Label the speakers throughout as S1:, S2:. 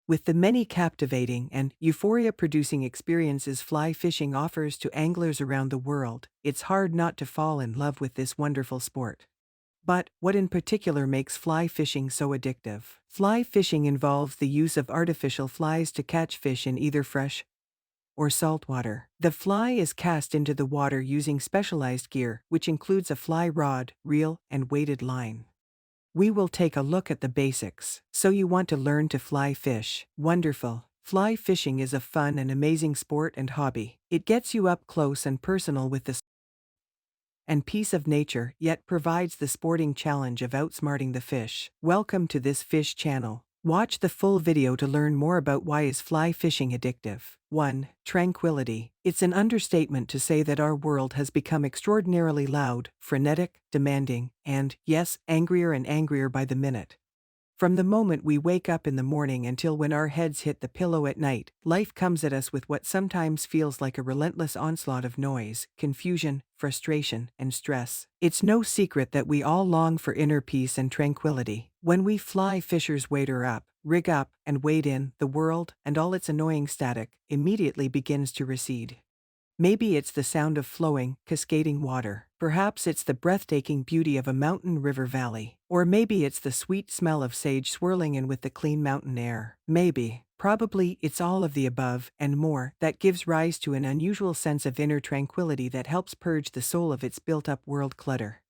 S1: With the many captivating and euphoria-producing experiences fly fishing offers to anglers around the world, it's hard not to fall in love with this wonderful sport. But what in particular makes fly fishing so addictive? Fly fishing involves the use of artificial flies to catch fish in either fresh or salt water. The fly is cast into the water using specialized gear, which includes a fly rod, reel, and weighted line. We will take a look at the basics. So you want to learn to fly fish? Wonderful. Fly fishing is a fun and amazing sport and hobby. It gets you up close and personal with the and peace of nature, yet provides the sporting challenge of outsmarting the fish. Welcome to this fish channel. Watch the full video to learn more about why is fly fishing addictive. 1. Tranquility. It's an understatement to say that our world has become extraordinarily loud, frenetic, demanding, and, yes, angrier and angrier by the minute. From the moment we wake up in the morning until when our heads hit the pillow at night, life comes at us with what sometimes feels like a relentless onslaught of noise, confusion, frustration, and stress. It's no secret that we all long for inner peace and tranquility. When we fly fishers wader up, rig up, and wade in, the world, and all its annoying static, immediately begins to recede. Maybe it's the sound of flowing, cascading water. Perhaps it's the breathtaking beauty of a mountain river valley. Or maybe it's the sweet smell of sage swirling in with the clean mountain air. Maybe, probably, it's all of the above, and more, that gives rise to an unusual sense of inner tranquility that helps purge the soul of its built-up world clutter.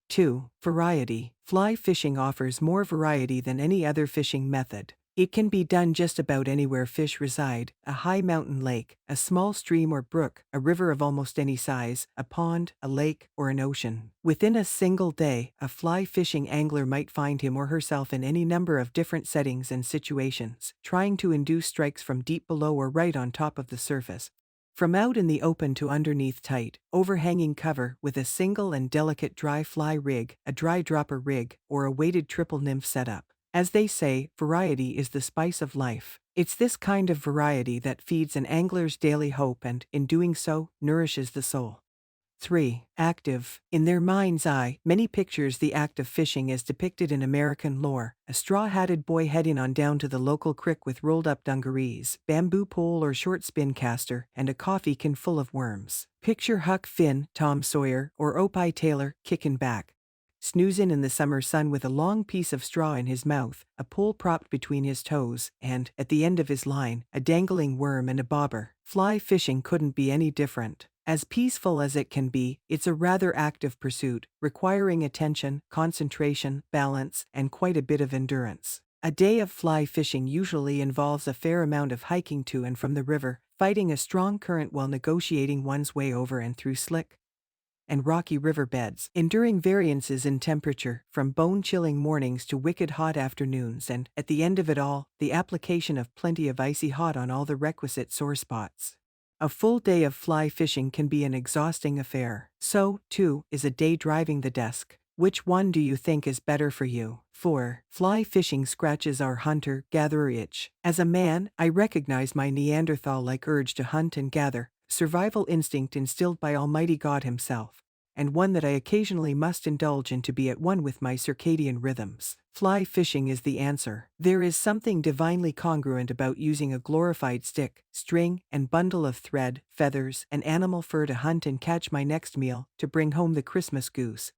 S1: 2. Variety. Fly fishing offers more variety than any other fishing method. It can be done just about anywhere fish reside: a high mountain lake, a small stream or brook, a river of almost any size, a pond, a lake, or an ocean. Within a single day, a fly fishing angler might find him or herself in any number of different settings and situations, trying to induce strikes from deep below or right on top of the surface. From out in the open to underneath tight, overhanging cover with a single and delicate dry fly rig, a dry dropper rig, or a weighted triple nymph setup. As they say, variety is the spice of life. It's this kind of variety that feeds an angler's daily hope and, in doing so, nourishes the soul. 3. Active. In their mind's eye, many pictures the act of fishing as depicted in American lore: a straw-hatted boy heading on down to the local creek with rolled-up dungarees, bamboo pole or short spin caster, and a coffee can full of worms. Picture Huck Finn, Tom Sawyer, or Opie Taylor, kicking back, snoozing in the summer sun with a long piece of straw in his mouth, a pole propped between his toes, and, at the end of his line, a dangling worm and a bobber. Fly fishing couldn't be any different. As peaceful as it can be, it's a rather active pursuit, requiring attention, concentration, balance, and quite a bit of endurance. A day of fly fishing usually involves a fair amount of hiking to and from the river, fighting a strong current while negotiating one's way over and through slick and rocky riverbeds, enduring variances in temperature, from bone-chilling mornings to wicked hot afternoons, and, at the end of it all, the application of plenty of icy hot on all the requisite sore spots. A full day of fly fishing can be an exhausting affair. So, too, is a day driving the desk. Which one do you think is better for you? 4. Fly fishing scratches our hunter-gatherer itch. As a man, I recognize my Neanderthal-like urge to hunt and gather, survival instinct instilled by Almighty God himself, and one that I occasionally must indulge in to be at one with my circadian rhythms. Fly fishing is the answer. There is something divinely congruent about using a glorified stick, string, and bundle of thread, feathers, and animal fur to hunt and catch my next meal, to bring home the Christmas goose,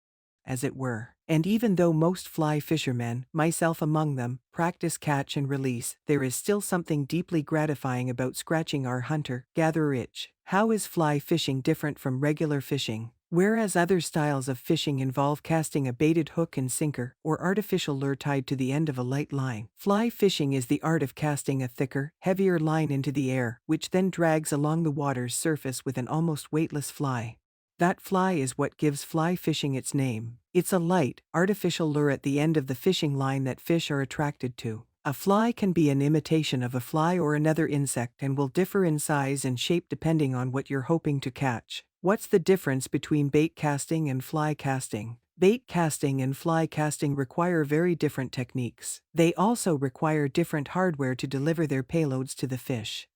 S1: as it were. And even though most fly fishermen, myself among them, practice catch and release, there is still something deeply gratifying about scratching our hunter-gatherer itch. How is fly fishing different from regular fishing? Whereas other styles of fishing involve casting a baited hook and sinker, or artificial lure tied to the end of a light line, fly fishing is the art of casting a thicker, heavier line into the air, which then drags along the water's surface with an almost weightless fly. That fly is what gives fly fishing its name. It's a light, artificial lure at the end of the fishing line that fish are attracted to. A fly can be an imitation of a fly or another insect and will differ in size and shape depending on what you're hoping to catch. What's the difference between bait casting and fly casting? Bait casting and fly casting require very different techniques. They also require different hardware to deliver their payloads to the fish.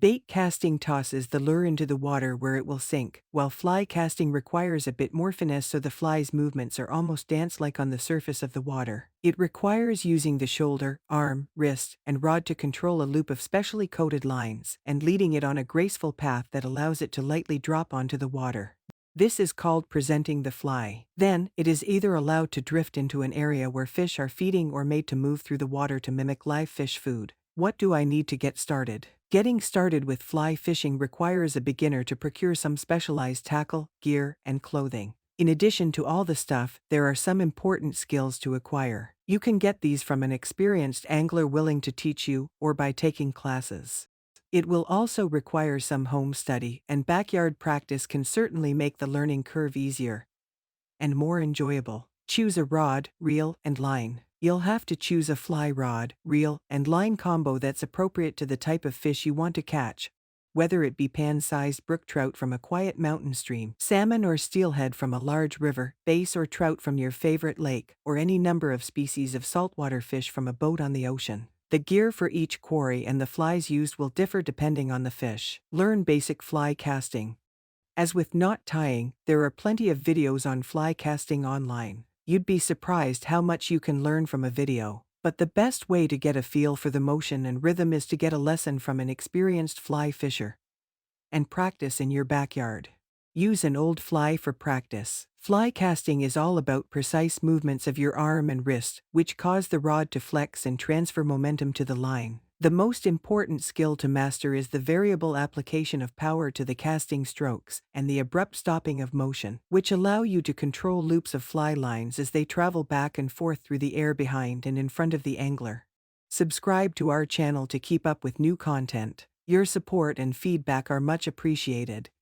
S1: Bait casting tosses the lure into the water where it will sink, while fly casting requires a bit more finesse so the fly's movements are almost dance-like on the surface of the water. It requires using the shoulder, arm, wrist, and rod to control a loop of specially coated lines, and leading it on a graceful path that allows it to lightly drop onto the water. This is called presenting the fly. Then, it is either allowed to drift into an area where fish are feeding or made to move through the water to mimic live fish food. What do I need to get started? Getting started with fly fishing requires a beginner to procure some specialized tackle, gear, and clothing. In addition to all the stuff, there are some important skills to acquire. You can get these from an experienced angler willing to teach you, or by taking classes. It will also require some home study, and backyard practice can certainly make the learning curve easier and more enjoyable. Choose a rod, reel, and line. You'll have to choose a fly rod, reel, and line combo that's appropriate to the type of fish you want to catch, whether it be pan-sized brook trout from a quiet mountain stream, salmon or steelhead from a large river, bass or trout from your favorite lake, or any number of species of saltwater fish from a boat on the ocean. The gear for each quarry and the flies used will differ depending on the fish. Learn basic fly casting. As with knot tying, there are plenty of videos on fly casting online. You'd be surprised how much you can learn from a video. But the best way to get a feel for the motion and rhythm is to get a lesson from an experienced fly fisher and practice in your backyard. Use an old fly for practice. Fly casting is all about precise movements of your arm and wrist, which cause the rod to flex and transfer momentum to the line. The most important skill to master is the variable application of power to the casting strokes and the abrupt stopping of motion, which allow you to control loops of fly lines as they travel back and forth through the air behind and in front of the angler. Subscribe to our channel to keep up with new content. Your support and feedback are much appreciated.